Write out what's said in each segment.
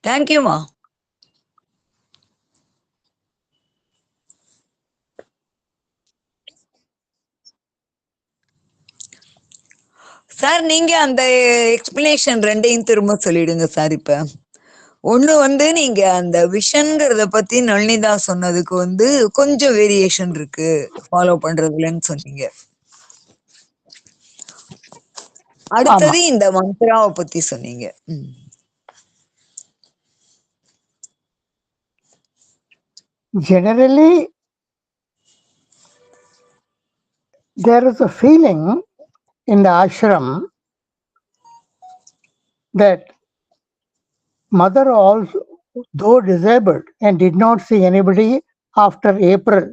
தேங்க்யூமா. சார் நீங்க அந்த எக்ஸ்பிளனேஷன் ரெண்டையும் திரும்ப சொல்லிடுங்க சார். இப்ப ஒண்ணு வந்து நீங்க அந்த விஷன்ங்கிறத பத்தி நளினிதா சொன்னதுக்கு வந்து கொஞ்சம் வேரியேஷன் இருக்கு ஃபாலோ பண்றதுலன்னு சொன்னீங்க. அடுத்தது இந்த மந்த்ராவை பத்தி சொன்னீங்க. Generally, there is a feeling in the ashram that mother also, though disabled and did not see anybody after April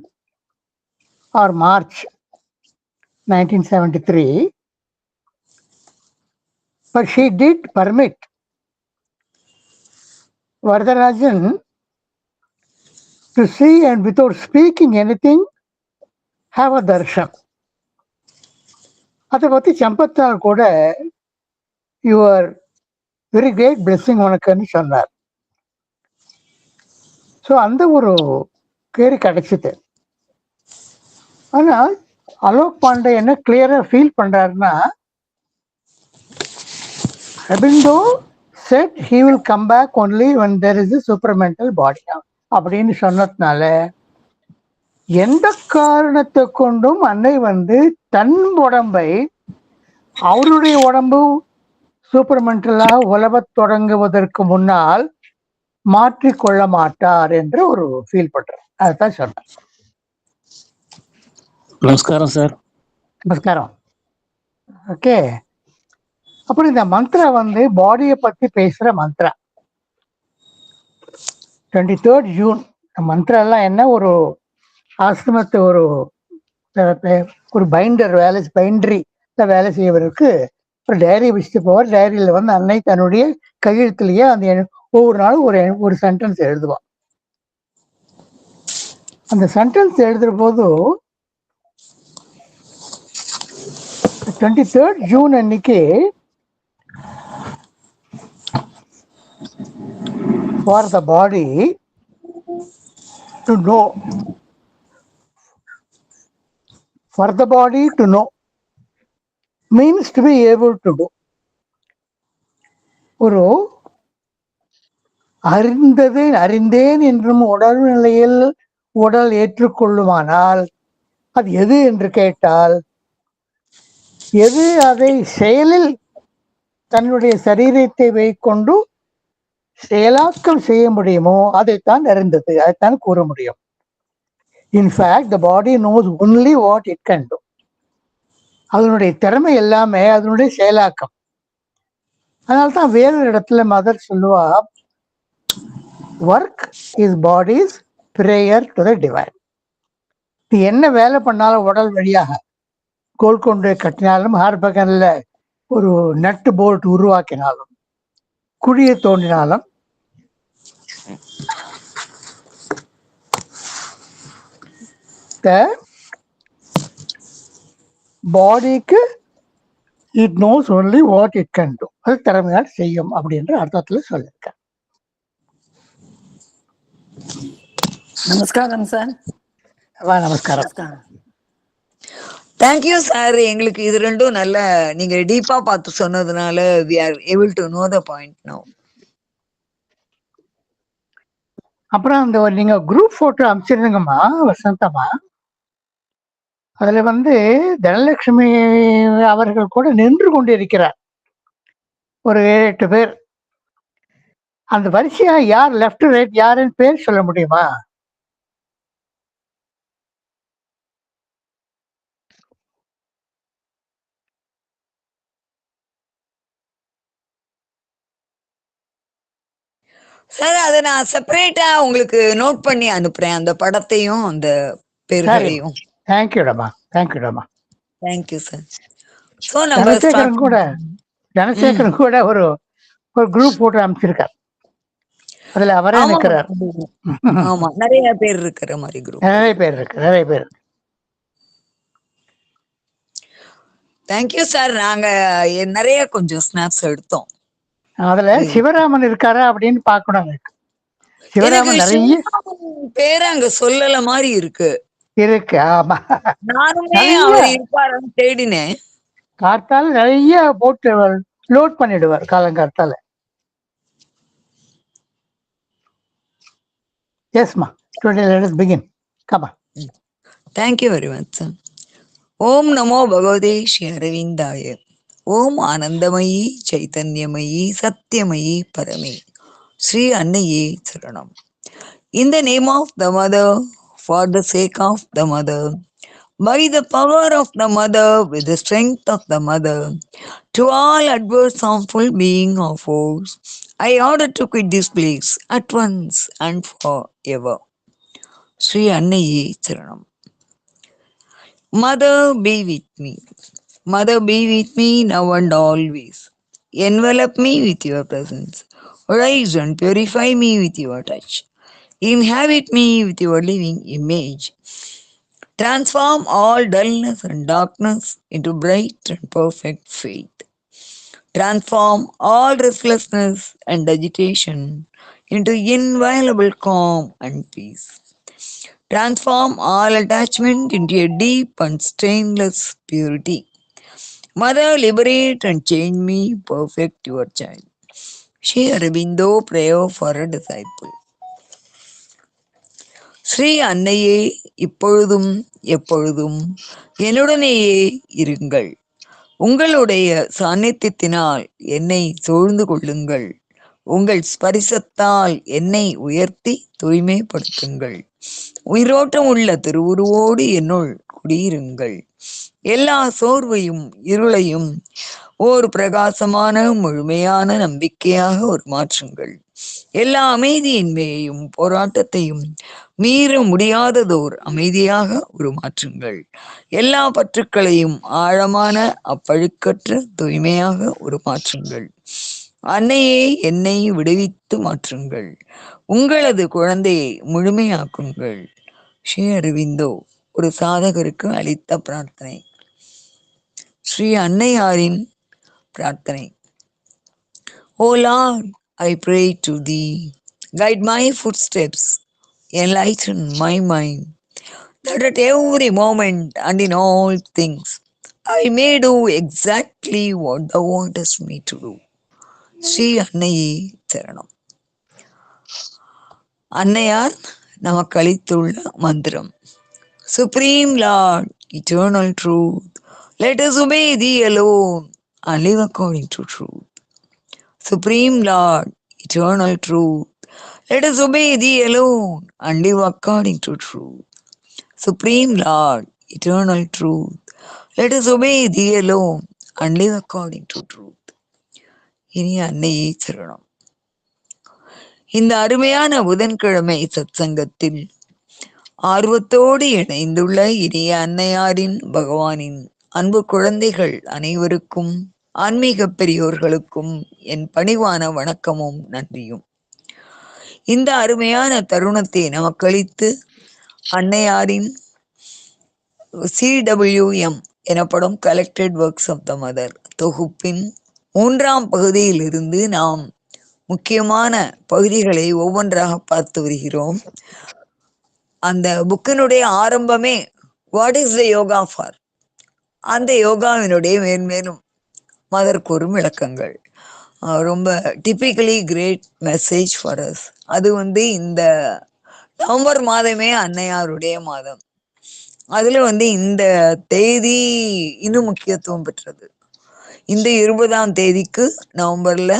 or March 1973, but she did permit Varadarajan to see and without speaking anything have a darshan. அதை பற்றி சம்பத்தால் கூட your very great blessing உனக்குன்னு சொன்னார். So அந்த ஒரு carry கிடைச்சிது. ஆனால் அலோக் பாண்டே என்ன கிளியரா ஃபீல் பண்றாருன்னா, Aurobindo said he will come back only when there is a supramental body அப்படின்னு சொன்னதுனால எந்த காரணத்தை கொண்டும் அன்னை வந்து தன் உடம்பை அவருடைய உடம்பு சூப்பர்மெண்டலா உலகத் தொடங்குவதற்கு முன்னால் மாற்றிக்கொள்ள மாட்டார் என்று ஒரு ஃபீல் பண்றார். அதுதான் சொன்னார். நமஸ்காரம் சார். நமஸ்காரம். ஓகே, அப்புறம் இந்த மந்த்ரா வந்து பாடியை பத்தி பேசுற மந்த்ரா 23rd ஜூன். மந்த்ரா எல்லாம் என்ன, ஒரு ஆசிரமத்தை ஒரு பைண்டர் பைண்டரி வேலை செய்வதற்கு ஒரு டைரி வச்சுட்டு போவார். டைரியில வந்து அன்னை தன்னுடைய கையெழுத்துலயே அந்த ஒவ்வொரு நாளும் ஒரு சென்டென்ஸ் எழுதுவான். அந்த சென்டென்ஸ் எழுதுற போது 23rd ஜூன் அன்னைக்கு for the body to know, for the body to know means to be able to do. ஒரு அறிந்தேன் என்றும் உடல் நிலையில் உடல் ஏற்றுக்கொள்ளுமானால் அது எது என்று கேட்டால், எது அதை செயலில் தன்னுடைய சரீரத்தை வைக்கொண்டு செயலாக்கம் செய்ய முடியுமோ அதைத்தான் அறிந்தது, அதைத்தான் கூற முடியும். In fact the body knows only what it can do. அதனுடைய திறமை எல்லாமே அதனுடைய செயலாக்கம். அதனால்தான் வேறு இடத்துல மதர் சொல்லுவா, work is bodies prayer to the divine. நீ என்ன வேலை பண்ணாலும் உடல் வழியாக கோல்கொண்டு கட்டினாலும், ஹார்பகன்ல ஒரு நட்டு போல்ட் உருவாக்கினாலும், குழியை தோண்டினாலும், பாடிக்கு it nose only what it can to. அது திறமையால் செய்யும் அப்படின்ற அர்த்தத்துல சொல்லியிருக்கேன். நமஸ்காரம் சார். நமஸ்காரம். Thank you sir. எங்களுக்கு இது ரெண்டும் நல்ல நீங்க டீப்பா பார்த்து சொன்னதுனால we are able to know the point now. அப்புறம் அந்த நீங்க குரூப் போட்டோ அமைச்சிருந்தீங்கம்மா வசந்தம்மா, அதுல வந்து தனலட்சுமி அவர்கள் கூட நின்று கொண்டிருக்கிறார் ஒரு 7-8 பேர். அந்த வரிசையா யார் லெஃப்ட் ரைட் யாருன்னு பேர் சொல்ல முடியுமா? சார் அதை நான் செப்பரேட்டா உங்களுக்கு நோட் பண்ணி அனுப்புறேன், அந்த படத்தையும் அந்த பேர்களையும். தேங்க்யூடமா, தேங்க்யூடமா. Thank you sir. சோ நம்ம தனசேகரன் கூட ஒரு குரூப் போட்டு அமைச்சிருக்கார். அதுல அவரே நிற்கிறார். ஆமா, நிறைய பேர் இருக்கிற மாதிரி குரூப். நிறைய பேர். Thank you sir. நாங்க நிறைய கொஞ்சம் ஸ்னாப்ஸ் எடுத்தோம். அதுல சிவராமன் இருக்காரா அப்படின்னு பாக்கணும். எனக்கு சிவராமன் நிறைய சிவராமன் பேரை அங்க சொல்லல மாதிரி இருக்கு. இருக்கு. ஆமா, நானுமே நிறைய அவர் இருப்பாருன்னு தேடினேன். காத்தால நிறைய போட்டு லோட் பண்ணிடுவார் காலங்காத்தால. எஸ்மா, today let us begin. Come on. Thank you very much, sir. ஓம் நமோ பகவதே ஸ்ரீ அரவிந்தாய. ஓம் ஆனந்தமயி சைத்தன்யமயி சத்யமயி பரமே ஸ்ரீ அன்னையே சரணம். In the name of the mother, for the sake of the mother, by the power of the mother, with the strength of the mother, to all adverse harmful being or force, I order to quit this place at once and forever. Sri Annaye Charanam. Mother, be with me. Mother, be with me now and always. Envelop me with your presence. Rise and purify me with your touch. Inhabit me with your living image. Transform all dullness and darkness into bright and perfect faith. Transform all restlessness and agitation into inviolable calm and peace. Transform all attachment into a deep and stainless purity. Mother, liberate and change me, perfect your child. Sri Aurobindo, prayer for a disciple. Sri அன்னையே, இப்பொழுதும் எப்பொழுதும் என்னுடனேயே இருங்கள். உங்களுடைய சாநித்தியத்தினால் என்னை சூழ்ந்து கொள்ளுங்கள். உங்கள் ஸ்பரிசத்தால் என்னை உயர்த்தி தூய்மைப்படுத்துங்கள். உயிரோட்டம் உள்ள திருவுருவோடு என்னுள் குடியிருங்கள். எல்லா சோர்வையும் இருளையும் ஓர் பிரகாசமான முழுமையான நம்பிக்கையாக ஒரு மாற்றுங்கள். எல்லா அமைதியின்மையையும் போராட்டத்தையும் மீற முடியாததோர் அமைதியாக உருமாற்றுங்கள். எல்லா பற்றுக்களையும் ஆழமான அப்பழுக்கற்ற தூய்மையாக உருமாற்றுங்கள். அன்னையே, என்னை விடுவித்து மாற்றுங்கள். உங்களது குழந்தையை முழுமையாக்குங்கள். ஸ்ரீ அரவிந்தோ ஒரு சாதகருக்கு அளித்த பிரார்த்தனை. ஸ்ரீ அன்னையாரின் பிரார்த்தனை. O Lord, I pray to thee, guide my footsteps, enlighten my mind, that at every moment and in all things I may do exactly what thou wantest me to do. Sri அன்னையே சரணம். அன்னையார் நமக்கு அளித்துள்ள மந்திரம். Supreme Lord, eternal truth, let us obey thee alone and live according to truth. Supreme Lord, eternal truth, let us obey thee alone and live according to truth. Supreme Lord, eternal truth, let us obey thee alone and live according to truth. இனி அன்னையே சரணம். இந்த அருமையான புதன்கிழமை சத்சங்கத்தில் ஆர்வத்தோடு இணைந்துள்ள இனிய அன்னையாரின் பகவானின் அன்பு குழந்தைகள் அனைவருக்கும், ஆன்மீக பெரியோர்களுக்கும் என் பணிவான வணக்கமும் நன்றியும். இந்த அருமையான தருணத்தை நமக்களித்து அன்னையாரின் CWM எனப்படும் collected works of the mother தொகுப்பின் 3ஆம் பகுதியிலிருந்து நாம் முக்கியமான பகுதிகளை ஒவ்வொன்றாக பார்த்து வருகிறோம். அந்த புக்கினுடைய ஆரம்பமே what is the yoga for, அந்த யோகாவினுடைய மேன்மேலும் மதர் கூறும் விளக்கங்கள். ரொம்ப typically great message for us. அது இந்த நவம்பர் மாதமே அன்னையாருடைய மாதம். அதுல இந்த தேதி இன்னும் முக்கியத்துவம் பெற்றது. இந்த 20ஆம் தேதிக்கு நவம்பர்ல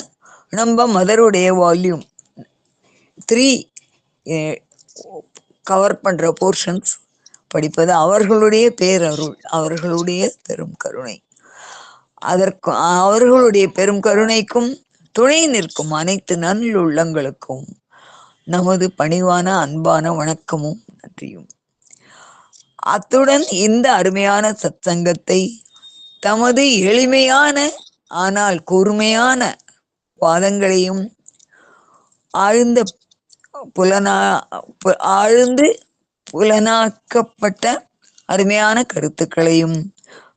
நம்ம மதருடைய வால்யூம் 3 கவர் பண்ற போர்ஷன்ஸ் படிப்பது அவர்களுடைய பேரருள், அவர்களுடைய பெரும் கருணை. அதற்கு அவர்களுடைய பெரும் கருணைக்கும் துணை நிற்கும் அனைத்து நல்லுள்ளங்களுக்கும் நமது பணிவான அன்பான வணக்கமும் நன்றியும். அத்துடன் இந்த அருமையான சத்சங்கத்தை தமது எளிமையான ஆனால் கூர்மையான வாதங்களையும் ஆழ்ந்து புலனாக்கப்பட்ட அருமையான கருத்துக்களையும்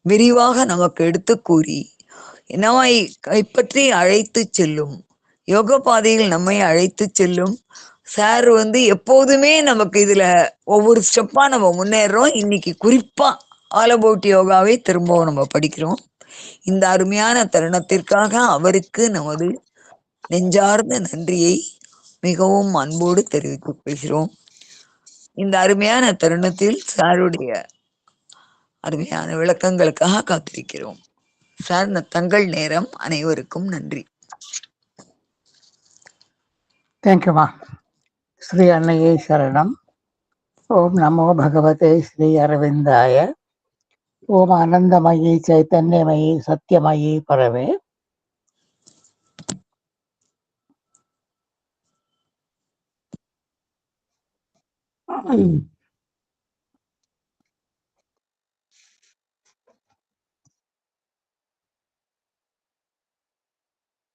விரிவாக நமக்கு எடுத்து கூறி நம்மை கைப்பற்றி அழைத்து செல்லும் யோக பாதையில் நம்மை அழைத்து செல்லும் சார் வந்து எப்போதுமே நமக்கு இதுல ஒவ்வொரு ஸ்டெப்பா நம்ம முன்னேறோம். இன்னைக்கு குறிப்பா ஆல் அபவுட் யோகாவை திரும்பவும் நம்ம படிக்கிறோம். இந்த அருமையான தருணத்திற்காக அவருக்கு நமது நெஞ்சார்ந்த நன்றியை மிகவும் அன்போடு தெரிவித்துக் கொள்கிறோம். இந்த அருமையான தருணத்தில் சாருடைய அருமையான விளக்கங்களுக்காக காத்திருக்கிறோம். சார், தங்கள் நேரம். அனைவருக்கும் நன்றி. தேங்க்யூமா. ஸ்ரீ அன்னையே சரணம். ஓம் நமோ பகவதே ஸ்ரீ அரவிந்தாய. ஓம் Anandamayi சைத்தன்யமயி சத்யமயி பரவே.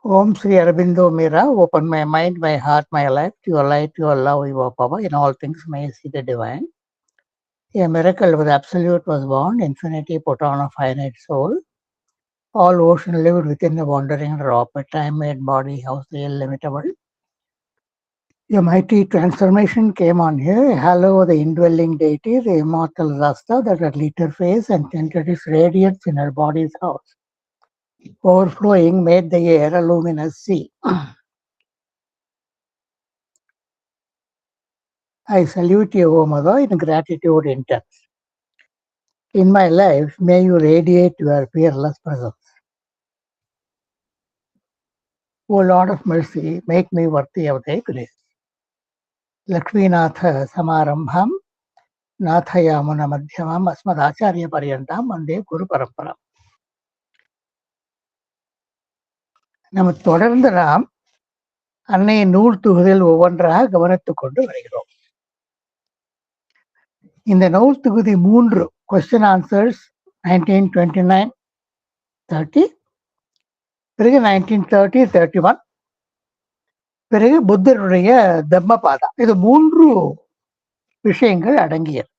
Om Sri Aurobindo Mira, open my mind, my heart, my life to your light, your love, your power. In all things may I see the divine. A miracle with absolute was born, infinity put on a finite soul. All ocean lived within a wandering drop, a time-made body, house the illimitable. A mighty transformation came on here. Hello, the indwelling deity, the immortal Rasta that had lit her face and tinted its radiance in her body's house. Overflowing made the air a luminous sea. I salute you, O Mother, in gratitude intense. In my life, may you radiate your fearless presence. O Lord of mercy, make me worthy of thy grace. Lakshminatha Samarambham, Nathayamuna Madhyamam, Asmadacharya Paryantam, Vande Guru Paramparam. நம்ம தொடர்ந்து நாம் அன்னையின் நூல் தொகுதியில் ஒவ்வொன்றாக கவனித்துக் கொண்டு வருகிறோம். இந்த நூல் தொகுதி 3 கொஸ்டின் ஆன்சர்ஸ் 1929-30, பிறகு 1930-31, பிறகு புத்தருடைய தம்மபாதா. இது 3 விஷயங்கள் அடங்கியது.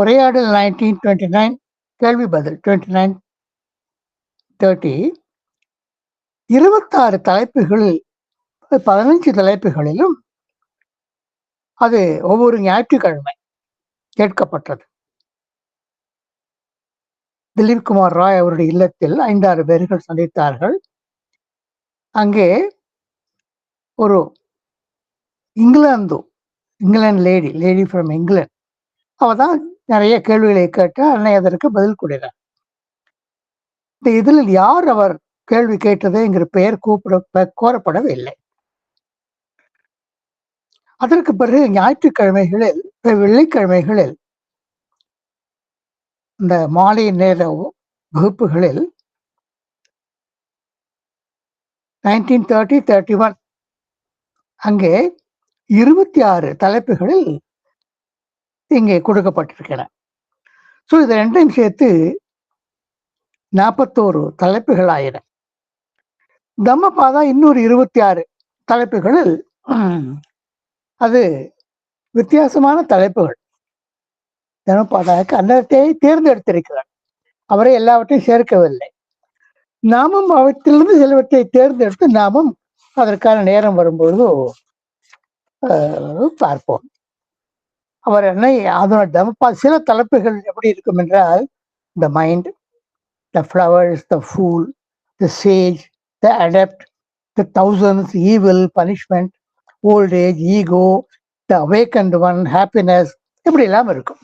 உரையாடல் 1929, கேள்வி பதில் 29-30, 26 தலைப்புகளில் 15 தலைப்புகளிலும் அது ஒவ்வொரு ஞாயிற்றுக்கிழமை கேட்கப்பட்டது. திலீப் குமார் ராய் அவருடைய இல்லத்தில் 5-6 பேர்கள் சந்தித்தார்கள். அங்கே ஒரு இங்கிலாந்து லேடி ஃப்ரம் இங்கிலாந்து, அவ தான் நிறைய கேள்விகளை கேட்டு அன்னை அதற்கு பதில் கூறினார். இந்த இதில் யார் அவர் கேள்வி கேட்டது என்கிற பெயர் கோரப்படவில்லை. அதற்கு பிறகு ஞாயிற்றுக்கிழமைகளில், வெள்ளிக்கிழமைகளில் இந்த மாலை நேர வகுப்புகளில் 1930-31 அங்கே 26 தலைப்புகளில் இங்கே கொடுக்கப்பட்டிருக்கின்றன. ஸோ இது ரெண்டையும் சேர்த்து 41 தலைப்புகள் ஆயின. தம்மபாதா இன்னொரு 26 தலைப்புகளில் அது வித்தியாசமான தலைப்புகள். தம்மபாதாவுக்கு அன்னத்தை தேர்ந்தெடுத்திருக்கிறார். அவரை எல்லாவற்றையும் சேர்க்கவில்லை. நாமும் அவற்றிலிருந்து சிலவற்றை தேர்ந்தெடுத்து நாமும் அதற்கான நேரம் வரும்பொழுது பார்ப்போம். அவர் என்ன அதோட தம்மபா சில தலைப்புகள் எப்படி இருக்கும் என்றால், the mind, the flowers, the fool, the sage, the adept, the thousands, evil, punishment, old age, ego, the awakened one, happiness, இப்படி எல்லாம் இருக்கும்.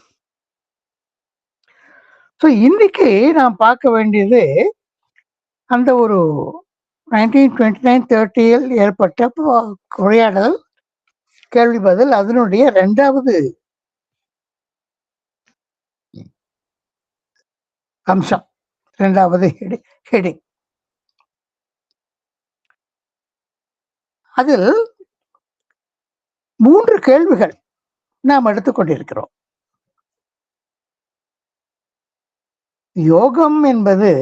ஸோ இன்னைக்கு நாம் பார்க்க வேண்டியது அந்த ஒரு 1929-30 ஏற்பட்ட உரையாடல் கேள்வி பதில், அதனுடைய 2வது அம்சம், 2வது ஹெடிங். அதில் 3 கேள்விகள் நாம் எடுத்துக்கொண்டிருக்கிறோம். யோகம் என்பது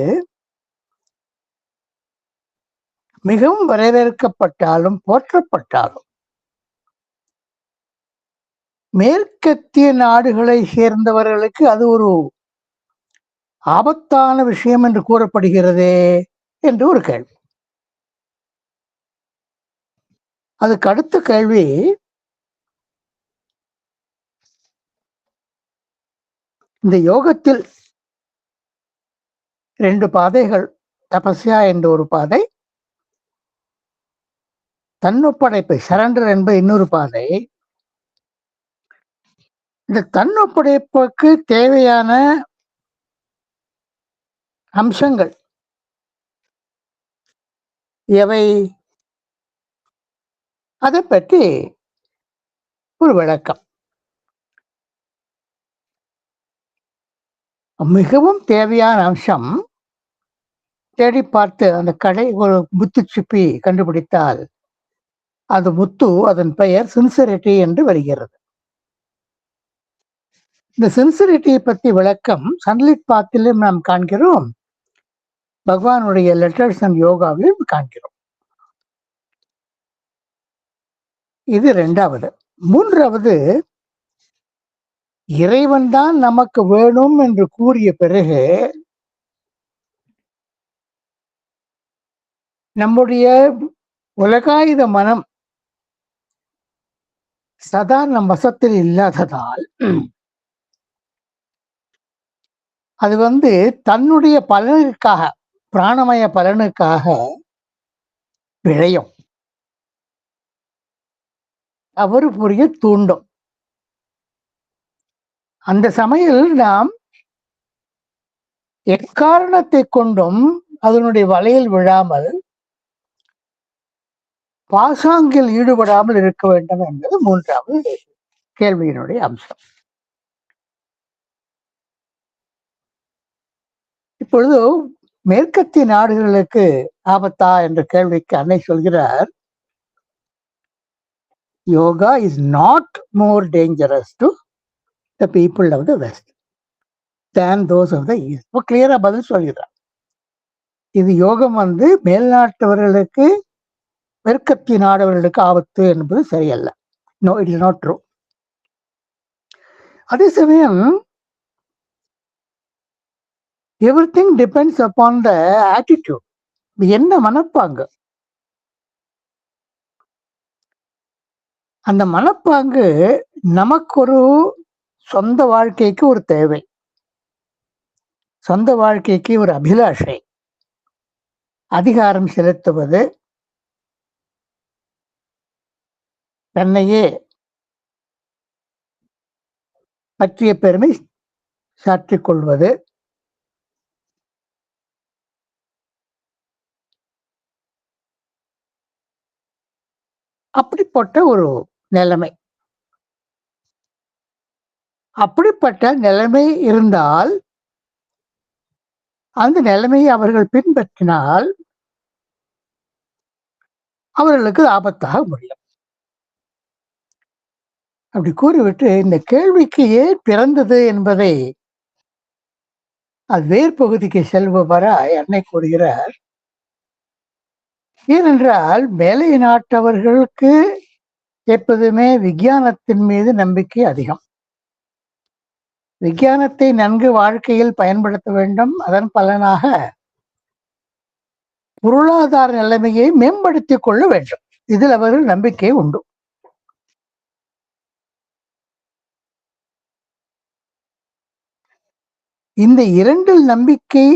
மிகவும் வரவேற்கப்பட்டாலும் போற்றப்பட்டாலும் மேற்கத்திய நாடுகளை சேர்ந்தவர்களுக்கு அது ஒரு ஆபத்தான விஷயம் என்று கூறப்படுகிறதே என்று ஒரு கேள்வி. அதுக்கு அடுத்த கேள்வி, இந்த யோகத்தில் 2 பாதைகள், தபஸ்யா என்ற ஒரு பாதை, தன்னொப்படைப்பு சரண்டர் என்பது இன்னொரு பாதை. இந்த தன்னொப்படைப்புக்கு தேவையான அம்சங்கள் எவை? அதை பற்றி ஒரு விளக்கம். மிகவும் தேவையான அம்சம், தேடி பார்த்து அந்த கடை ஒரு முத்து சிப்பி கண்டுபிடித்தால் அந்த முத்து, அதன் பெயர் சின்சிரிட்டி என்று வருகிறது. இந்த சின்சிரிட்டியை பற்றி விளக்கம் சன்லிட் பாத்திலும் நாம் காண்கிறோம், பகவானுடைய லெட்டர்ஸ் அண்ட் யோகாவிலும் காண்கிறோம். இது 2வது. 3வது, இறைவன் தான் நமக்கு வேணும் என்று கூறிய பிறகு நம்முடைய உலகாயுத மனம் சதா நம் வசத்தில் இல்லாததால் அது தன்னுடைய பலனுக்காக, பிராணமய பலனுக்காக விழையும், தவறு புரிய தூண்டும். அந்த சமயம் நாம் எக்காரணத்தை கொண்டும் அதனுடைய வலையில் விழாமல், பாசாங்கில் ஈடுபடாமல் இருக்க வேண்டும் என்பது 3வது கேள்வியினுடைய அம்சம். இப்பொழுது மேற்கத்திய நாடுகளுக்கு ஆபத்தா என்ற கேள்விக்கு அன்னை சொல்கிறார், yoga is not more dangerous to the people of the west than those of the east. இப்போ கிளியரா பதில் சொல்கிறார். இது யோகம் மேல்நாட்டவர்களுக்கு, மேற்கத்திய நாடவர்களுக்கு ஆபத்து என்பது சரியல்ல. No, it is not true. அதே சமயம் everything depends upon the attitude. என்ன மனப்பாங்கு, அந்த மனப்பாங்கு நமக்கு ஒரு சொந்த வாழ்க்கைக்கு ஒரு தேவை, சொந்த வாழ்க்கைக்கு ஒரு அபிலாஷை, அதிகாரம் செலுத்துவது, தன்னையே பற்றிய பெருமை சாற்றிக் கொள்வது, அப்படிப்பட்ட ஒரு நிலைமை. அப்படிப்பட்ட நிலைமை இருந்தால், அந்த நிலைமையை அவர்கள் பின்பற்றினால் அவர்களுக்கு ஆபத்தாக முடியும். அப்படி கூறிவிட்டு, இந்த கேள்விக்கு ஏன் பிறந்தது என்பதை அது வேர் பகுதிக்கு செல்பவராய் அன்னை கூறுகிறார். ஏனென்றால் மேலை நாட்டவர்களுக்கு எப்போதுமே விஞ்ஞானத்தின் மீது நம்பிக்கை அதிகம். விஞ்ஞானத்தை நன்கு வாழ்க்கையில் பயன்படுத்த வேண்டும், அதன் பலனாக பொருளாதார நிலைமையை மேம்படுத்திக் கொள்ள வேண்டும், இதில் அவர்கள் நம்பிக்கை உண்டு. இந்த 2 நம்பிக்கை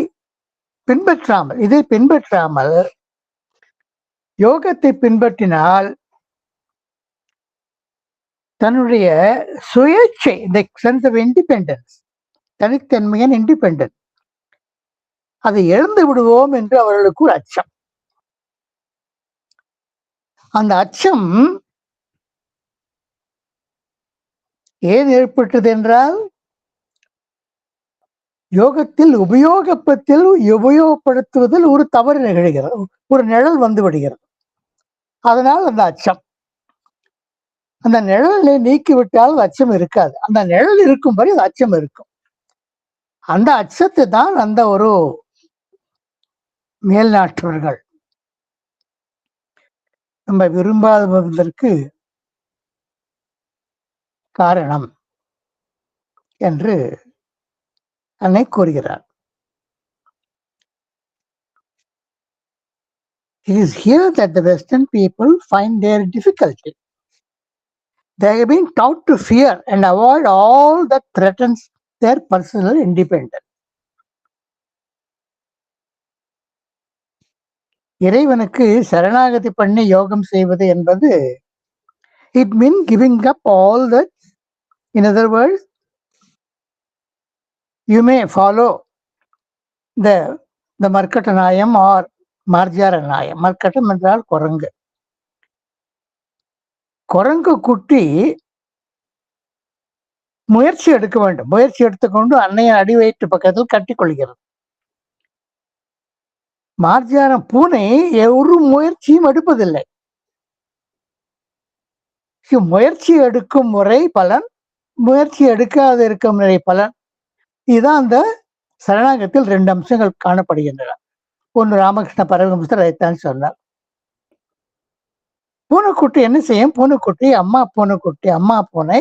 பின்பற்றாமல், இதை பின்பற்றாமல் யோகத்தை பின்பற்றினால் தன்னுடைய சுயேட்சை, இந்த சென்ஸ் ஆஃப் இண்டிபெண்டன்ஸ், தனித்தன்மையின் இண்டிபெண்டன்ஸ், அதை இழந்து விடுவோம் என்று அவர்களுக்கு ஒரு அச்சம். அந்த அச்சம் ஏன் ஏற்பட்டது என்றால், யோகத்தில் உபயோகப்படுத்துவதில் ஒரு தவறு நிகழ்கிறது, ஒரு நிழல் வந்து விடுகிறது. அதனால் அந்த அச்சம், அந்த நிழலை நீக்கிவிட்டால் அச்சம் இருக்காது. அந்த நிழல் இருக்கும் வரை அந்த அச்சம் இருக்கும். அந்த அச்சத்தை தான் அந்த ஒரு மேல்நாட்டவர்கள் நம்ம விரும்பாததற்கு காரணம் என்று அன்னை கூறுகிறார். It is here that the Western people find their difficulty. They have been taught to fear and avoid all that threatens their personal independence. இறைவனுக்கு சரணாகதி பண்ணி யோகம் செய்வது என்பது it means giving up all that. In other words, you may follow the Markatanayam or Marjaranayam. Markatam என்றால் குரங்கு. குரங்கு குட்டி முயற்சி எடுக்க வேண்டும். முயற்சி எடுத்துக்கொண்டு அன்னைய அடி வயிற்று பக்கத்தில் கட்டிக்கொள்கிறது. மார்ஜாரம் பூனை ஒரு முயற்சியும் எடுப்பதில்லை. முயற்சி எடுக்கும் முறை பலன், முயற்சி எடுக்காத இருக்கும் முறை பலன். இதுதான் அந்த சரணாகத்தில் 2 அம்சங்கள் காணப்படுகின்றன. ஒன்று ராமகிருஷ்ண பரமஹம்சர் அதைத்தான் சொன்னார். பூனைக்குட்டி என்ன செய்யும்? பூனைக்குட்டி அம்மா பூனை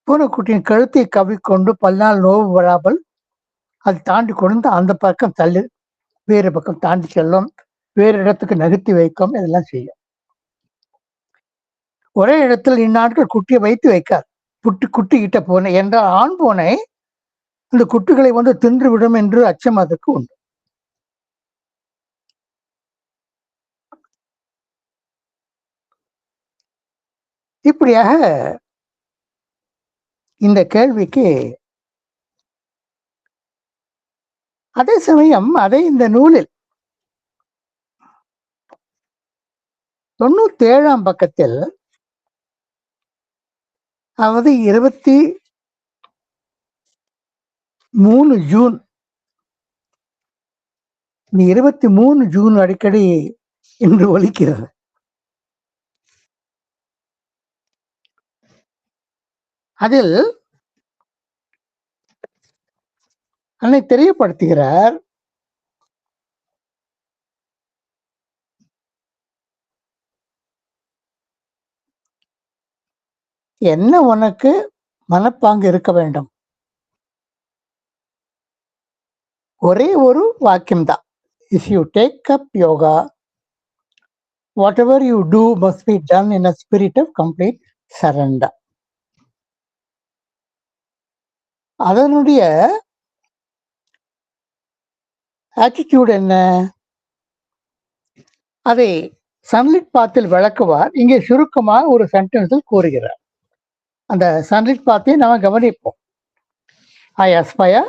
பூனைக்குட்டியின் கழுத்தை கவிக்கொண்டு பல்நாள் நோவு வராமல் அது தாண்டி கொண்டு அந்த பக்கம் தள்ளு, வேறு பக்கம் தாண்டி செல்லும், வேறு இடத்துக்கு நகர்த்தி வைக்கும், இதெல்லாம் செய்யும். ஒரே இடத்தில் இந்நாட்கள் குட்டியை வைத்து வைக்காது. குட்டி கிட்ட பூனை என்றால் ஆண் பூனை இந்த குட்டிகளை வந்து தின்றுவிடும் என்று அச்சம் அதற்கு உண்டு. இப்படியாக இந்த கேள்விக்கு அதே சமயம் அதை இந்த நூலில் 97ஆம் பக்கத்தில், அதாவது 23 ஜூன், 23 ஜூன் அடிக்கடி இன்று ஒலிக்கிறது. அதில் அன்னை தெரியப்படுத்துகிறார், என்ன உனக்கு மனப்பாங்கு இருக்க வேண்டும்? ஒரே ஒரு வாக்கியம்தான். If you take up yoga, whatever you do must be done in a spirit of complete surrender. அதனுடைய ஆட்டிடியூட் என்ன? அதை சன்லிட் பாத்தில் விளக்குவார். இங்கே சுருக்கமாக ஒரு சென்டென்ஸில் கூறுகிறார். அந்த சன்லிட் பாத்தை நாம் கவனிப்போம். I aspire,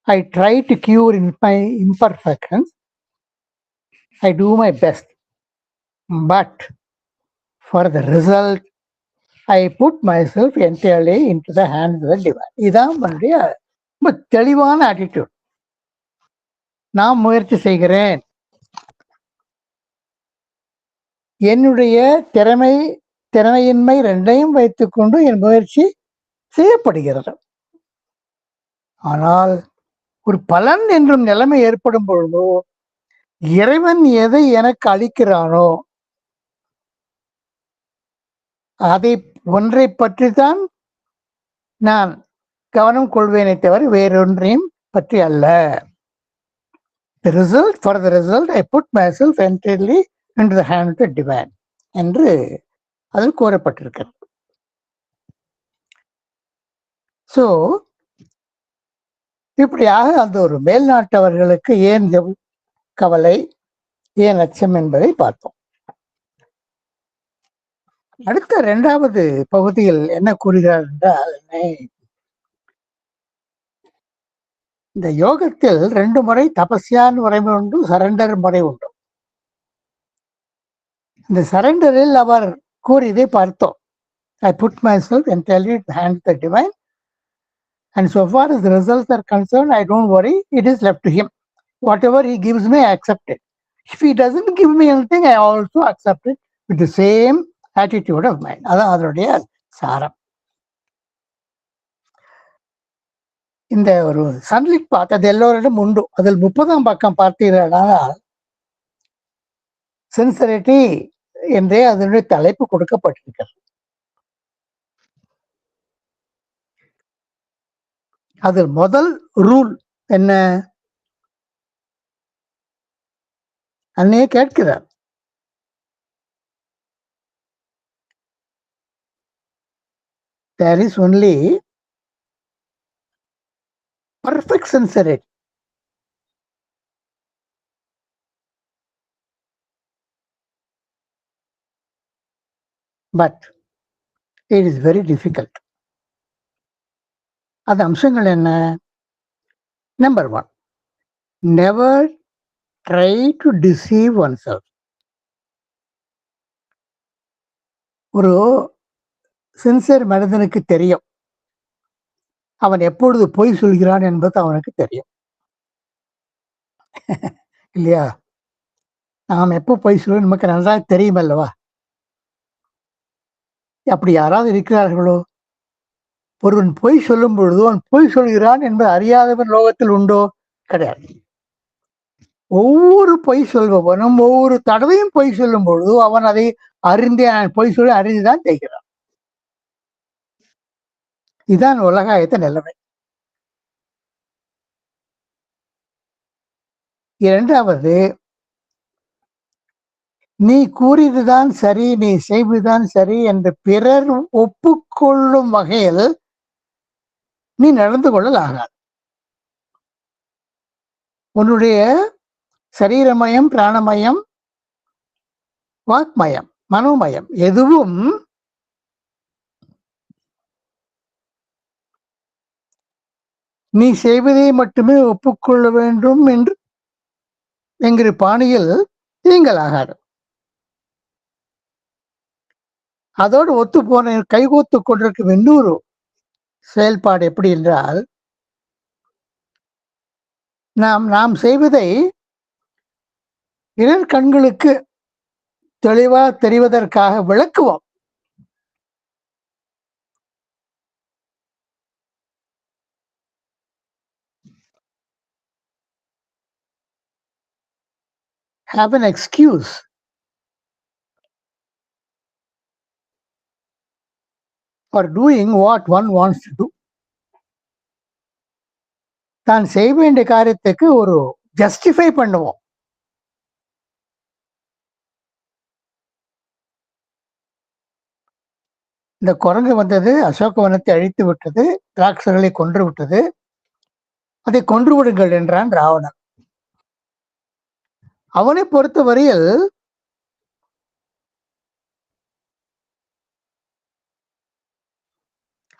I try to cure in my imperfections, I do my best, but for the result I put myself entirely into the hands of the divine. இதான் என்னுடைய ரொம்ப தெளிவான ஆட்டிடியூட். நான் முயற்சி செய்கிறேன், என்னுடைய திறமையின்மை 2ஐயும் வைத்துக்கொண்டு என் முயற்சி செய்யப்படுகிறது. ஆனால் ஒரு பலன் என்றும் நிலைமை ஏற்படும் பொழுதோ இறைவன் எதை எனக்கு அளிக்கிறானோ அதை ஒன்றை பற்றி தான் நான் கவனம் கொள்வேனே தவிர வேறொன்றையும் பற்றி அல்ல. For the result I put myself entirely into the hand of the divine என்று அதில் கூறப்பட்டிருக்கிறது. ஸோ இப்படியாக அந்த ஒரு மேல்நாட்டவர்களுக்கு ஏன் கவலை, ஏன் அச்சம் என்பதை பார்த்தோம். அடுத்த 2வது பகுதியில் என்ன கூறுகிறார் என்றால், இந்த யோகத்தில் 2 முறை தபஸ்யான் முறை உண்டு, சரண்டர் முறை உண்டு. இந்த சரண்டரில் அவர் கூறியதை பார்த்தோம். I put myself entirely in the hands of the divine, and so far as the results are concerned, I don't worry, it is left to him. Whatever he gives me, I accept it. If he doesn't give me anything, I also accept it with the same attitude of mind. அதான் அதனுடைய சாரம். இந்த ஒரு sunlit பாத் அது எல்லோரிடம் உண்டு. அதில் 30ஆம் பக்கம் பார்த்தீர்களானால் சின்சரிட்டி என்றே அதனுடைய தலைப்பு கொடுக்கப்பட்டிருக்கிறது. அதில் முதல் ரூல் என்ன? அன்னையே கேட்கிறார். There is only perfect sincerity. But it is very difficult. அந்த அம்சங்கள் என்ன? Number 1, never try to deceive one self. ஒரு சின்சியர் மனிதனுக்கு தெரியும் அவன் எப்பொழுது பொய் சொல்கிறான் என்பது அவனுக்கு தெரியும். இல்லையா? நாம் எப்போ பொய் சொல்ல நமக்கு நன்றாக தெரியும் அல்லவா? அப்படி யாராவது இருக்கிறார்களோ? ஒருவன் பொய் சொல்லும் பொழுது அவன் பொய் சொல்கிறான் என்பது அறியாதவன் லோகத்தில் உண்டோ? கிடையாது. ஒவ்வொரு பொய் சொல்பவனும் ஒவ்வொரு தடவையும் பொய் சொல்லும் பொழுது அவன் அதை அறிந்தே பொய் சொல்லி அறிந்துதான் செய்கிறான். இதுதான் உலகாயத்த நிலைமை. இரண்டாவது, நீ கூறியதுதான் சரி, நீ செய்வதுதான் சரி என்று பிறர் ஒப்புக்கொள்ளும் வகையில் நீ நடந்து கொள்ளல் ஆகாது. உன்னுடைய சரீரமயம், பிராணமயம், வாக்மயம், மனோமயம் எதுவும் நீ செய்வதை மட்டுமே ஒப்புக்கொள்ள வேண்டும் என்று என்கிற பாணியில் நீங்கள் ஆகாது. அதோடு ஒத்து போன கைகோத்து கொண்டிருக்கும் இன்னொரு செயல்பாடு எப்படி என்றால், நாம் செய்வதை பிறர் கண்களுக்கு தெளிவா தெரிவதற்காக விளக்குவோம். Have an excuse for doing what one wants to do. தான் செய்ய வேண்டிய காரியத்துக்கு ஒரு ஜஸ்டிஃபை பண்ணுவோம். இந்த குரங்கு வந்தது, அசோகவனத்தை அழித்து விட்டது, ராட்சசர்களை கொன்று விட்டது, அதை கொன்று விடுங்கள் என்றான் ராவணன். அவனை பொறுத்தவரையில்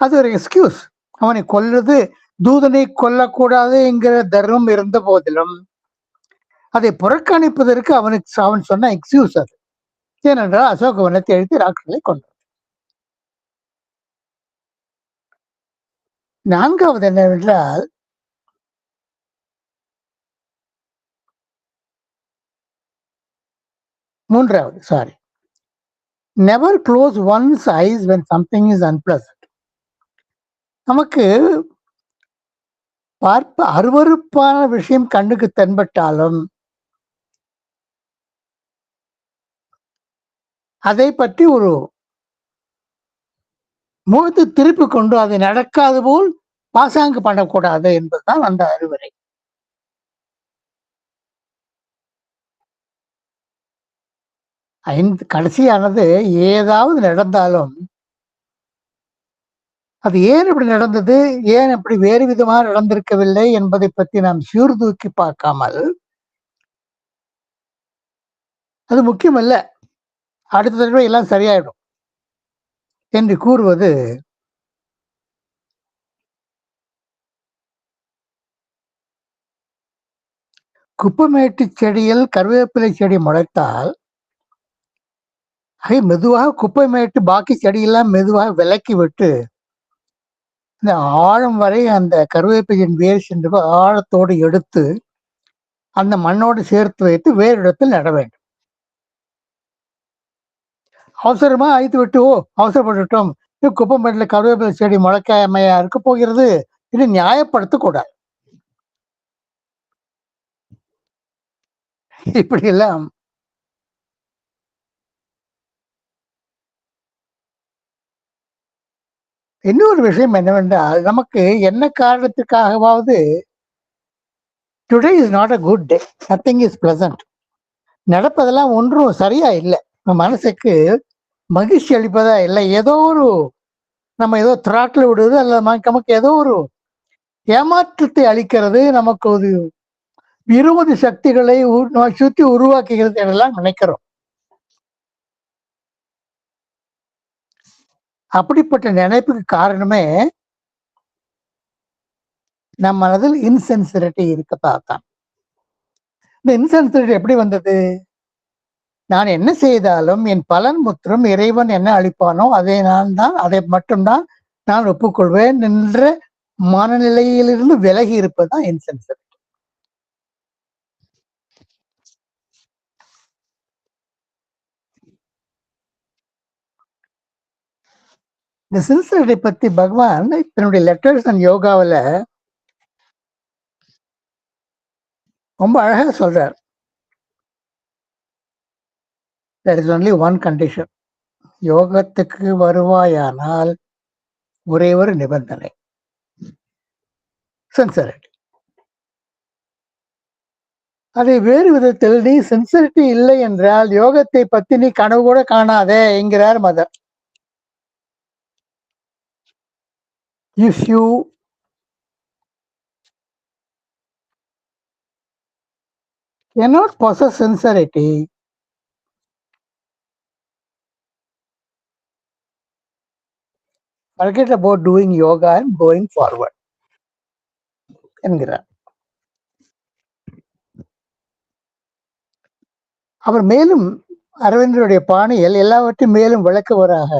அது ஒரு எக்ஸ்கியூஸ். அவனை கொல்வது, தூதனை கொல்லக்கூடாது என்கிற தர்மம் இருந்த போதிலும் அதை புறக்கணிப்பதற்கு அவன் சொன்ன எக்ஸ்கியூஸ் அது. ஏனென்றால் அசோகவனத்தை அழித்து ராட்சசர்களை கொன்றான். நான்காவது என்னவென்றால், மூன்றாவது, sorry, never close one's eyes when something is unpleasant. நமக்கு பார்ப்ப அருவருப்பான விஷயம் கண்ணுக்கு தென்பட்டாலும் அதை பற்றி ஒரு முகத்தை திருப்பி கொண்டு அதை நடக்காது போல் பாசாங்கு பண்ணக்கூடாது என்பதுதான் அந்த அறிவுரை. கடைசியானது, ஏதாவது நடந்தாலும் அது ஏன் இப்படி நடந்தது, ஏன் இப்படி வேறு விதமாக நடந்திருக்கவில்லை என்பதை பற்றி நாம் சீர்தூக்கி பார்க்காமல், அது முக்கியமல்ல, அடுத்த தடவை எல்லாம் சரியாயிடும் என்று கூறுவது குப்பமேட்டு செடியில் கருவேப்பிலை செடி முளைத்தால் அதை மெதுவாக குப்பைமேட்டு பாக்கி செடியெல்லாம் மெதுவாக விலக்கி விட்டு இந்த ஆழம் வரை அந்த கருவேப்பிலையின் வேர் சென்று ஆழத்தோடு எடுத்து அந்த மண்ணோடு சேர்த்து வைத்து வேறு இடத்தில் நட வேண்டும். அவசரமா அழைத்து விட்டு அவசரப்பட்டுட்டோம், குப்பைமேட்டில் கருவேப்பிலை செடி முளைக்காமையா இருக்க போகிறது இது நியாயப்படுத்தக்கூடாது. இப்படி எல்லாம் இன்னொரு விஷயம் என்னவென்றால், நமக்கு என்ன காரணத்துக்காகவாவது today is not a good day, nothing is pleasant, நடப்பதெல்லாம் ஒன்றும் சரியா இல்லை. மனசுக்கு மகிழ்ச்சி அளிப்பதா இல்லை. ஏதோ ஒரு நம்ம ஏதோ திராட்டில் விடுவது அல்லது நமக்கு ஏதோ ஒரு ஏமாற்றத்தை அளிக்கிறது, நமக்கு ஒரு விரோத சக்திகளை சுற்றி உருவாக்குகிறது என்றெல்லாம் நினைக்கிறோம். அப்படிப்பட்ட நினைப்புக்கு காரணமே நம் மனதில் இன்சென்சிரிட்டி இருக்கத்தான். இந்த இன்சென்சிரிட்டி எப்படி வந்தது? நான் என்ன செய்தாலும் என் பலன் முற்றும் இறைவன் என்ன அளிப்பானோ அதை மட்டும்தான் நான் ஒப்புக்கொள்வேன் என்ற மனநிலையிலிருந்து விலகி இருப்பதுதான் இன்சென்சிரிட்டி. இந்த சின்சியரிட்டி பத்தி பகவான் தன்னுடைய லெட்டர்ஸ் அண்ட் யோகாவில் ரொம்ப அழகா சொல்றார். there is only one condition. யோகத்துக்கு வருவாயானால் ஒரே ஒரு நிபந்தனை, சின்சியரிட்டி. அதை வேறு விதத்தில் நீ சின்சியரிட்டி இல்லை என்றால் யோகத்தை பத்தி நீ கனவு கூட காணாதே என்கிறார் mother. If you cannot possess sincerity, forget about doing yoga and going forward என்கிறார். அவர் மேலும் அரவிந்தருடைய பாணியில் எல்லாவற்றையும் மேலும் விளக்குவராக,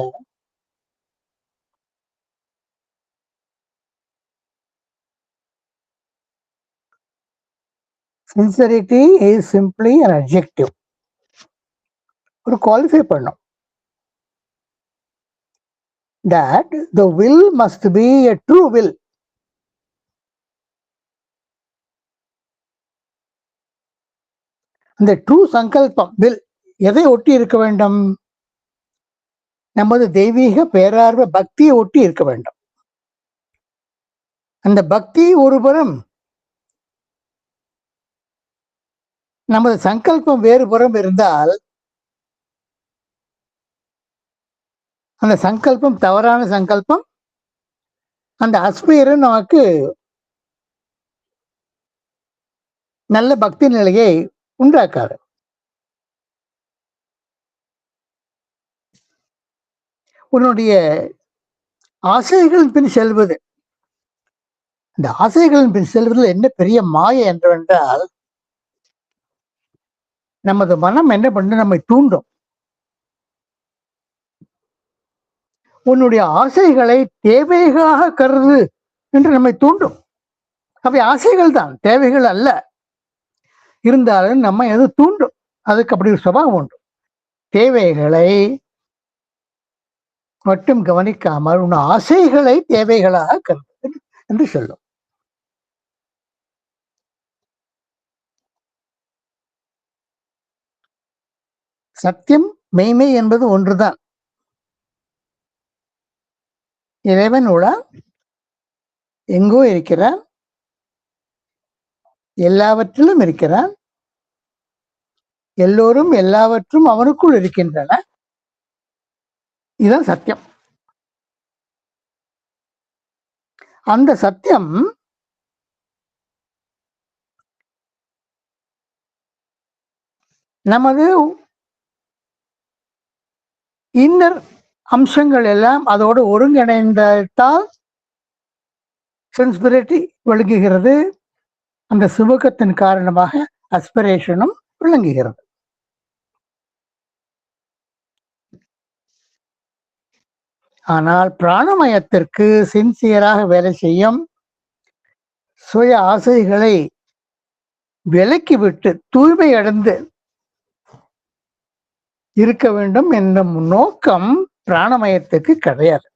sincerity is simply an adjective. ஒரு குவாலிஃபை பண்ணும். That the will must be a true will. இந்த ட்ரூ சங்கல்பம் வில் எதை ஒட்டி இருக்க வேண்டும்? நமது தெய்வீக பேரார்வ பக்தியை ஒட்டி இருக்க வேண்டும். அந்த பக்தி ஒருபுறம், நமது சங்கல்பம் வேறுபுறம் இருந்தால் அந்த சங்கல்பம் தவறான சங்கல்பம், அந்த அஸ்பீரம் நமக்கு நல்ல பக்தி நிலையை உண்டாக்காது. உன்னுடைய ஆசைகளின் பின் செல்வது, இந்த ஆசைகளின் பின் செல்வதில் என்ன பெரிய மாயை என்றால், நமது மனம் என்ன பண்ண நம்மை தூண்டும். உன்னுடைய ஆசைகளை தேவைகளாக கருது என்று நம்மை தூண்டும். அவை ஆசைகள் தான், தேவைகள் அல்ல. இருந்தாலும் நம்ம எது தூண்டும், அதுக்கு அப்படி ஒரு சுபாவம் உண்டு. தேவைகளை மட்டும் கவனிக்காமல் உன் ஆசைகளை தேவைகளாக கருது என்று சொல்லும். சத்தியம் மெய்மை என்பது ஒன்றுதான். இறைவன் உலா எங்கோ இருக்கிறான், எல்லாவற்றிலும் இருக்கிறான், எல்லோரும் எல்லாவற்றும் அவனுக்குள் இருக்கின்றன. இதுதான் சத்தியம். அந்த சத்தியம் நமது இன்னர் அம்சங்கள் எல்லாம் அதோடு ஒருங்கிணைந்தால் சின்சியரிட்டி விளங்குகிறது. அந்த சுபகத்தின் காரணமாக அஸ்பிரேஷனும் விளங்குகிறது. ஆனால் பிராணமயத்திற்கு சின்சியராக வேலை செய்யும், சுய ஆசைகளை விலக்கிவிட்டு தூய்மை அடைந்து இருக்க வேண்டும் என்னும் நோக்கம் பிராணமயத்துக்கு கிடையாது.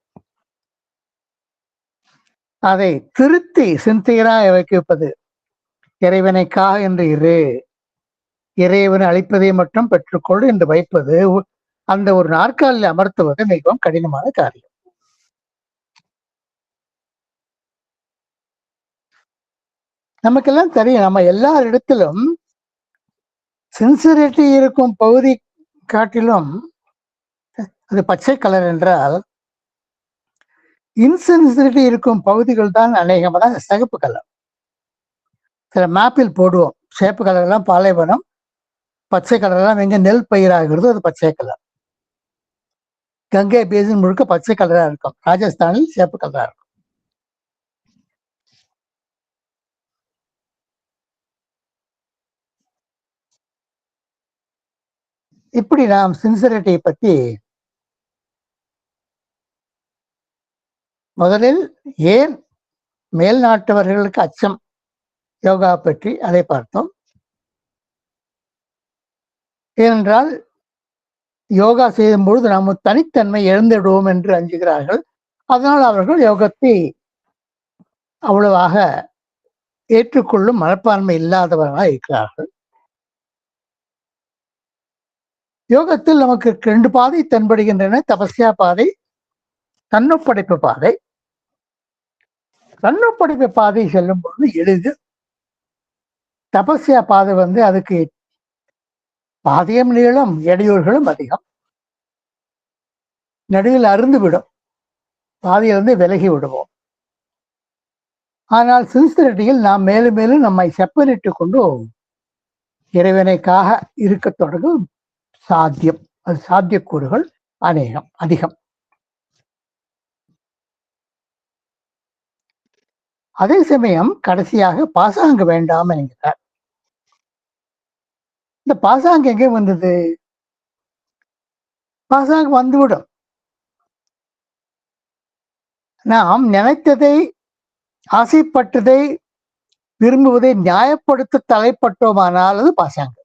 அதை திருத்தி சின்சியராக வைப்பது, இறைவனைக்கா என்று இரு, இறைவனை அளிப்பதை மட்டும் பெற்றுக்கொள் என்று வைப்பது, அந்த ஒரு நாற்காலில் அமர்த்துவது மிகவும் கடினமான காரியம். நமக்கெல்லாம் தெரியும், நம்ம எல்லா இடத்திலும் சின்சியரிட்டி இருக்கும் பகுதி காட்டிலும் அது பச்சை கலர் என்றால், இன்சின்சியரிட்டி இருக்கும் பகுதிகள் தான் அநேகமான சிகப்பு கலர். சில மேப்பில் போடுவோம், சேப்பு கலர்லாம் பாலைவனம், பச்சை கலர்லாம் எங்க நெல் பயிராகிறது, அது பச்சை கலர். கங்கை பேசின் முழுக்க பச்சை கலரா இருக்கும், ராஜஸ்தானில் சேப்பு கலரா இருக்கும். இப்படி நாம் சின்சியரிட்டியை பத்தி முதலில் ஏன் மேல் நாட்டவர்களுக்கு அச்சம் யோகா பற்றி அதை பார்த்தோம். ஏனென்றால் யோகா செய்யும் பொழுது நாம் தனித்தன்மை இழந்துவிடுவோம் என்று அஞ்சுகிறார்கள். அதனால் அவர்கள் யோகத்தை அவ்வளவாக ஏற்றுக்கொள்ளும் மனப்பான்மை இல்லாதவர்களாக இருக்கிறார்கள். யோகத்தில் நமக்கு 2 பாதை தென்படுகின்றன, தபஸ்யா பாதை, தன்னொப்படைப்பு பாதை. தன்னொப்படைப்பு பாதை செல்லும் பொழுது எளிது. தபஸ்யா பாதை அதுக்கு பாதையும் நீளம், இடையூறுகளும் அதிகம். நடுவில் அருந்து விடும், பாதையிலிருந்து விலகி விடுவோம். ஆனால் சின்சியரிட்டியில் நாம் மேலும் மேலும் நம்மை செப்பனிட்டுக் கொண்டு இறைவனைக்காக இருக்க தொடங்கும் சாத்தியம், அது சாத்தியக்கூறுகள் அதிகம். அதே சமயம் கடைசியாக பாசாங்கு வேண்டாம் என்கிறார். இந்த பாசாங்கு எங்கே வந்தது? பாசாங்கு வந்துவிடும். நாம் நினைத்ததை, ஆசைப்பட்டதை, விரும்புவதை நியாயப்படுத்த தலைப்பட்டோமானால் அது பாசாங்கு.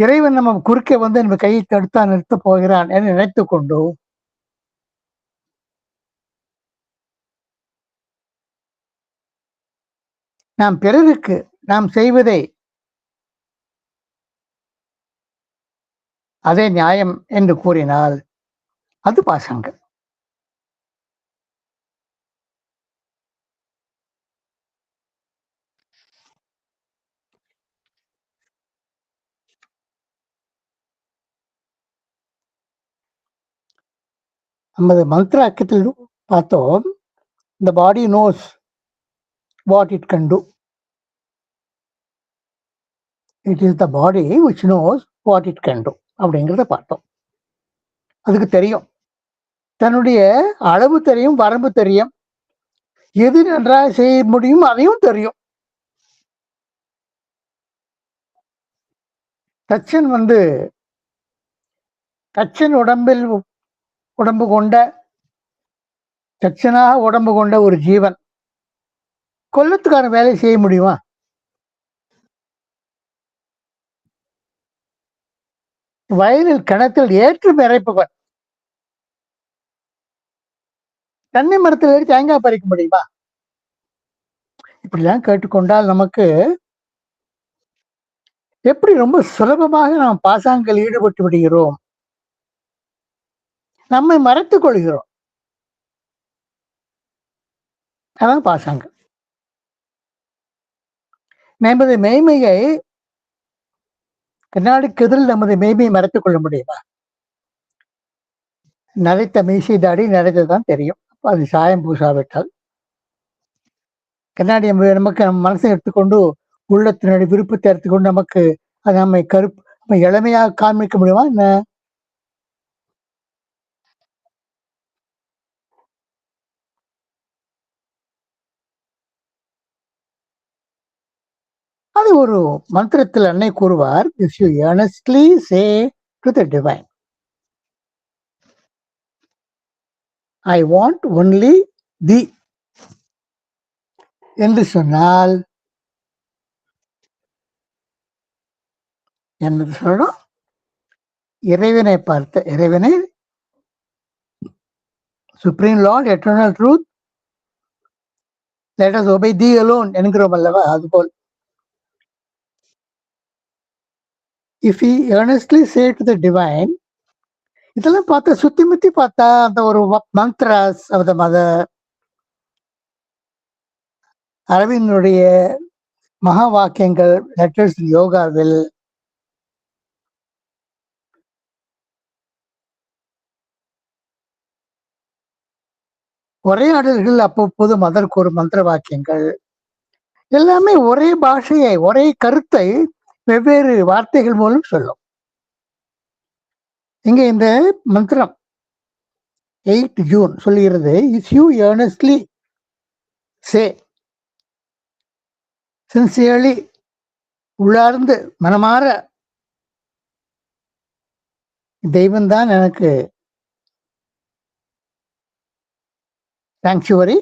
இறைவன் நம்ம குறுக்கே நம்ம கையை தடுத்தா நிறுத்த போகிறான் என்று நினைத்து கொண்டு நாம் பிறருக்கு நாம் செய்வதை அதே நியாயம் என்று கூறினால் அது பாசாங்கு. நமது மந்திராக்கத்தில் பார்த்தோம், the body knows what it can do. It is the body which knows what it can do அப்படிங்கிறத பார்த்தோம். அதுக்கு தெரியும், தன்னுடைய அளவு தெரியும், வரம்பு தெரியும், எது நன்றாக செய்ய முடியும் அதையும் தெரியும். தச்சன் உடம்பு கொண்ட தச்சனாக உடம்பு கொண்ட ஒரு ஜீவன் கொல்லத்துக்கான வேலை செய்ய முடியுமா? வயலில் கிணத்தில் ஏற்றும் இறைப்பவன் தென்னை மரத்தில் ஏறி தேங்காய் பறிக்க முடியுமா? இப்படிலாம் கேட்டுக்கொண்டால் நமக்கு எப்படி ரொம்ப சுலபமாக நாம் பாசாங்கில் ஈடுபட்டு விடுகிறோம், நம்மை மறைத்துக் கொள்கிறோம். அதான் பாசாங்கு. நமது மெய்மையை கண்ணாடிக்கு எதிரில் நமது மெய்மையை மறைத்துக் கொள்ள முடியுமா? நரைத்த மீசை தாடி நரைத்ததான் தெரியும், அது சாயம் பூசாவிட்டால். கண்ணாடி நமக்கு நம்ம மனசை எடுத்துக்கொண்டு உள்ளத்தினுடைய விருப்பத்தை எடுத்துக்கொண்டு நமக்கு அது நம்மை இளமையாக காண்பிக்க முடியுமா என்ன? அது ஒரு மந்திரத்தில் அன்னை கூறுவார், if you earnestly say to the divine, I want only thee என்று சொன்னால் என்ன சொல்லணும்? இறைவனை பார்த்த இறைவனை, supreme Lord, eternal truth, let us obey thee alone என்கிறோம் அல்லவா? அதுபோல் if we earnestly say to the divine, இதெல்லாம் பார்த்தா சுத்தி முத்தி பார்த்தா அந்த ஒரு மந்த்ராஸ் அரவிந்தனுடைய மகா வாக்கியங்கள் லெட்டர்ஸ் யோகாவில் உரையாடல்கள் அவ்வப்போது மதற்கு ஒரு மந்திர வாக்கியங்கள் எல்லாமே ஒரே பாஷையை ஒரே கருத்தை வெவ்வேறு வார்த்தைகள் மூலம் சொல்லும். இங்க இந்த மந்திரம் 8 ஜூன் சொல்லுகிறது, if you earnestly say, sincerely, உள்ளார்ந்து மனமாற தெய்வம்தான் எனக்கு சாங்சுவரி,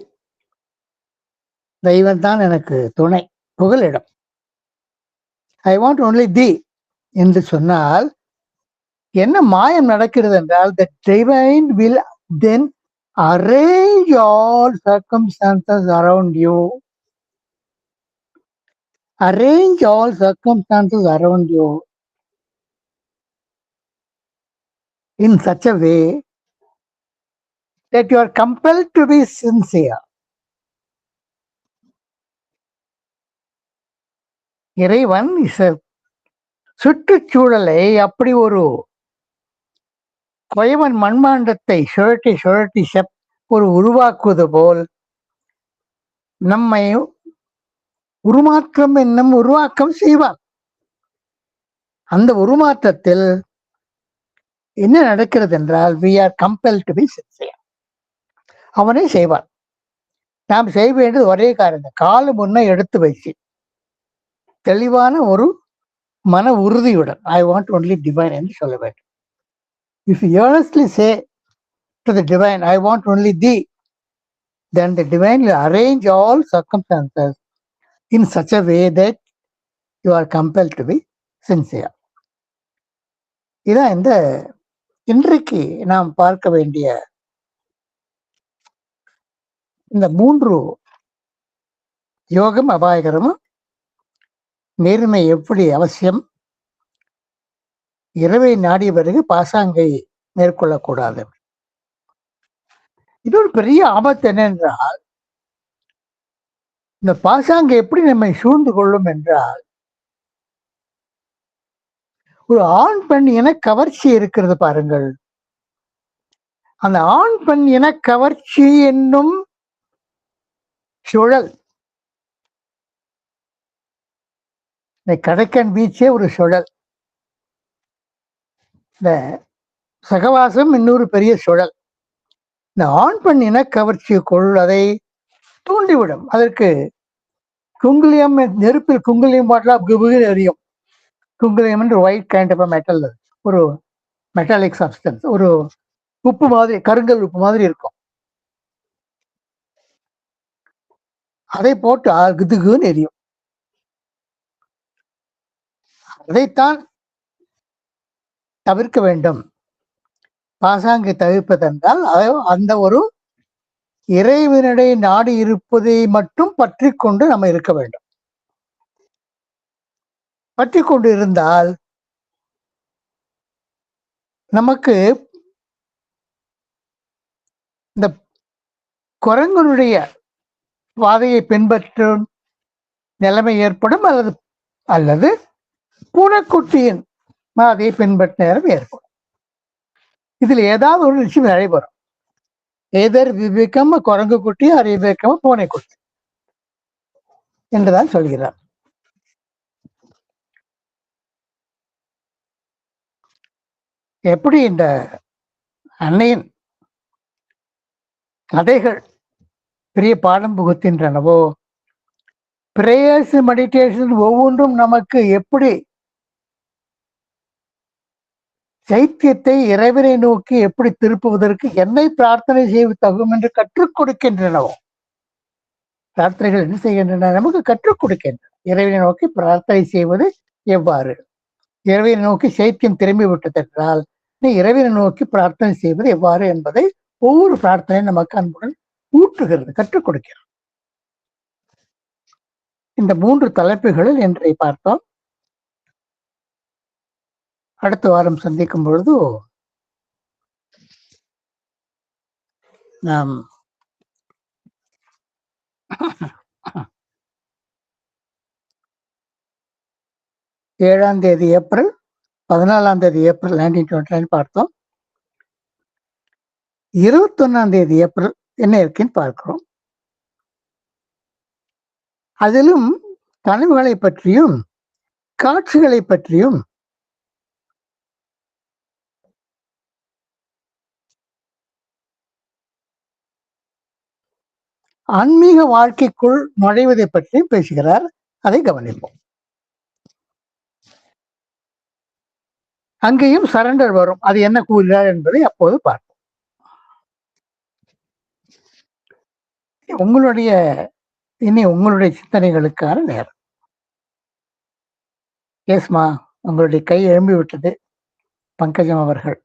தெய்வம்தான் எனக்கு துணை, புகலிடம், ஐ வாண்ட் ஒன்லி தி என்று சொன்னால் என்ன மாயம் நடக்கிறது என்றால், the divine will then arrange all circumstances around you, arrange all circumstances around you in such a way that you are compelled to be sincere. இறைவன் சுற்றுச்சூழலை அப்படி ஒரு குயவன் மண்மாண்டத்தை சுழட்டி சுழட்டி ஒரு உருவாக்குவது போல் நம்மை உருமாற்றம் என்னும் உருவாக்கம் செய்வார். அந்த உருமாற்றத்தில் என்ன நடக்கிறது என்றால், we are compelled to be sincere. அவனே செய்வான். நாம் செய்ய வேண்டியது ஒரே காரணம், காலு முன்ன எடுத்து வச்சு தெளிவான ஒரு மன உறுதியுடன் ஐ வாண்ட் ஒன்லி டிவைன் என்று சொல்ல வேண்டும். If you earnestly say to the divine, I want only thee, then the divine will arrange all circumstances in such a way that you are compelled to be sincere. இதான் இந்த இன்றைக்கு நாம் பார்க்க வேண்டிய இந்த 3 யோகம் அபாயகரமும், நேர்மை எப்படி அவசியம், இரவை நாடிய பிறகு பாசாங்கை மேற்கொள்ளக்கூடாது. இது ஒரு பெரிய ஆபத்து என்னென்றால், இந்த பாசாங்கை எப்படி நம்மை சூழ்ந்து கொள்ளும் என்றால், ஒரு ஆண் பெண் என கவர்ச்சி இருக்கிறது பாருங்கள். அந்த ஆண் பெண் என கவர்ச்சி என்னும் சுழல், இந்த கடைக்கன் பீச்சே ஒரு சுழல், இந்த சகவாசம் இன்னொரு பெரிய சுழல். இந்த ஆண் பெண் இன கவர்ச்சிக்குள் அதை தூண்டிவிடும். அதற்கு குங்குலியம், நெருப்பில் குங்குலியம் பாட்டலா எரியும். குங்குலியம் என்று ஒயிட் கைண்ட் ஆஃப் மெட்டல், ஒரு மெட்டாலிக் சப்ஸ்டன்ஸ், ஒரு உப்பு மாதிரி, கருங்கல் உப்பு மாதிரி இருக்கும். அதை போட்டு குதுகுன்னு எரியும். அதைத்தான் தவிர்க்க வேண்டும். பாசாங்கை தவிர்ப்பதென்றால் அந்த ஒரு இறைவனுடைய நாடு இருப்பதை மட்டும் பற்றி கொண்டு நம்ம இருக்க வேண்டும். பற்றி கொண்டு இருந்தால் நமக்கு இந்த குரங்கனுடைய பாதையை பின்பற்றும் நிலைமை ஏற்படும், அல்லது பூனைக்குட்டியின் பாதையை பின்பற்ற நேரம் ஏற்படும். இதில் ஏதாவது ஒரு நிச்சயம் நடைபெறும். எதர் விவேகம் குரங்கு குட்டி, அறிவிக்கம் பூனைக்குட்டி என்றுதான் சொல்கிறார். எப்படி இந்த அன்னையின் கதைகள் பெரிய பாடம் புகுத்தின்றனவோ, பிரேயர்ஸ் மெடிடேஷன் ஒவ்வொன்றும் நமக்கு எப்படி சைத்தியத்தை இறைவனை நோக்கி எப்படி திருப்புவதற்கு என்னை பிரார்த்தனை செய்வது தகும் என்று கற்றுக் கொடுக்கின்றனவோ, பிரார்த்தனைகள் என்ன செய்கின்றன, நமக்கு கற்றுக் கொடுக்கின்றன. இறைவனை நோக்கி பிரார்த்தனை செய்வது எவ்வாறு, இறைவனை நோக்கி சைத்தியம் திரும்பி விட்டதென்றால் நீ இறைவனை நோக்கி பிரார்த்தனை செய்வது எவ்வாறு என்பதை ஒவ்வொரு பிரார்த்தனையும் நமக்கு அன்புடன் ஊற்றுகிறது, கற்றுக் கொடுக்கிறது. இந்த 3 தலைப்புகளில் இன்றை பார்த்தோம். அடுத்த வாரம் சந்திக்கும் பொழுது நாம் 7ஆம் தேதி ஏப்ரல், 14ஆம் தேதி ஏப்ரல் 1929 பார்த்தோம். 21ஆம் தேதி ஏப்ரல் என்ன இருக்குன்னு பார்க்கிறோம். அதிலும் கனவுகளை பற்றியும் காட்சிகளை பற்றியும் ஆன்மீக வாழ்க்கைக்குள் நுழைவதை பற்றியும் பேசுகிறார். அதை கவனிப்போம். அங்கேயும் சரண்டர் வரும். அது என்ன கூறுகிறார் என்பதை அப்போது பார்ப்போம். உங்களுடைய சிந்தனைகளுக்கான நேரம். ஏஸ்மா, உங்களுடைய கை எழும்பி விட்டது பங்கஜம் அவர்கள்.